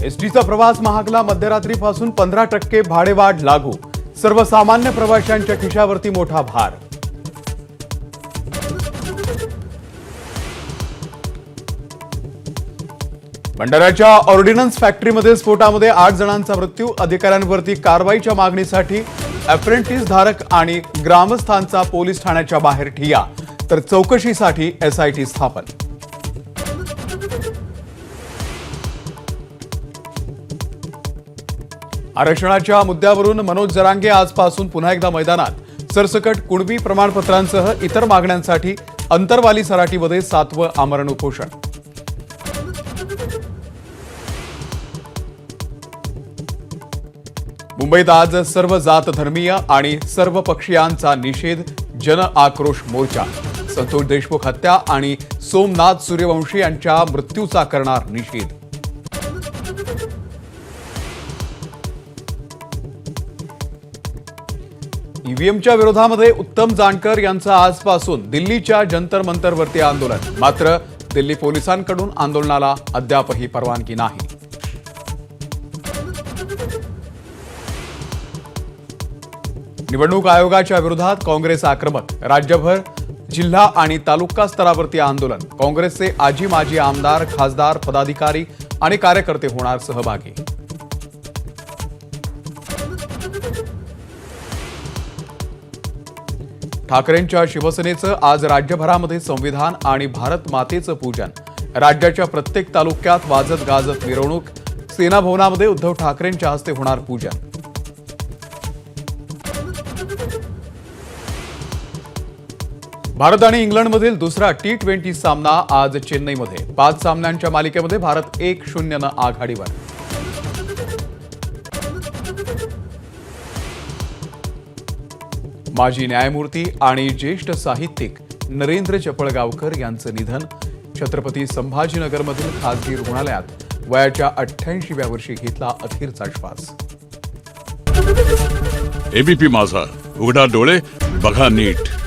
एसटीचा प्रवास महागला, मध्यरात्रीपासून 15% भाडेवाढ लागू. सर्वसामान्य प्रवाशांच्या खिशावरती मोठा भार. भंडाऱ्याच्या ऑर्डिनन्स फॅक्टरीमध्ये स्फोटामध्ये 8 जणांचा मृत्यू. अधिकाऱ्यांवरती कारवाईच्या मागणीसाठी अप्रेंटिस धारक आणि ग्रामस्थांचा पोलीस ठाण्याच्या बाहेर ठिय्या, तर चौकशीसाठी एसआयटी स्थापन. आरक्षणाच्या मुद्द्यावरून मनोज जरांगे आजपासून पुन्हा एकदा मैदानात. सरसकट कुणबी प्रमाणपत्रांसह इतर मागण्यांसाठी अंतरवाली सराटीमध्ये 7वं आमरण उपोषण. मुंबईत आज सर्व जात धर्मीय आणि सर्व पक्षीयांचा निषेध. जन आक्रोश मोर्चा. संतोष देशमुख हत्या आणि सोमनाथ सूर्यवंशी यांच्या मृत्यूचा करणार निषेध. ईव्हीएमच्या विरोधामध्ये उत्तम जानकर यांचं आजपासून दिल्लीच्या जंतर मंतरवरती आंदोलन. मात्र दिल्ली पोलिसांकडून आंदोलनाला अद्यापही परवानगी नाही. निवडणूक आयोगाच्या विरोधात काँग्रेस आक्रमक. राज्यभर जिल्हा आणि तालुका स्तरावरती आंदोलन. काँग्रेसचे आजी माजी आमदार, खासदार, पदाधिकारी आणि कार्यकर्ते होणार सहभागी. ठाकरेंच्या शिवसेनेचं आज राज्यभरामध्ये संविधान आणि भारत मातेचं पूजन. राज्याच्या प्रत्येक तालुक्यात वाजत गाजत मिरवणूक. सेना भवनामध्ये उद्धव ठाकरेंच्या हस्ते होणार पूजन. भारत आणि इंग्लंडमधील दुसरा T20 सामना आज चेन्नईमध्ये. 5 सामन्यांच्या मालिकेमध्ये भारत 1-0 आघाडीवर. माजी न्यायमूर्ती आणि ज्येष्ठ साहित्यिक नरेंद्र चपळगावकर यांचं निधन. छत्रपती संभाजीनगरमधील खासगी रुग्णालयात वयाच्या 88व्या वर्षी घेतला अखेरचा श्वास. एबीपी माझा, उघडा डोळे बघा नीट.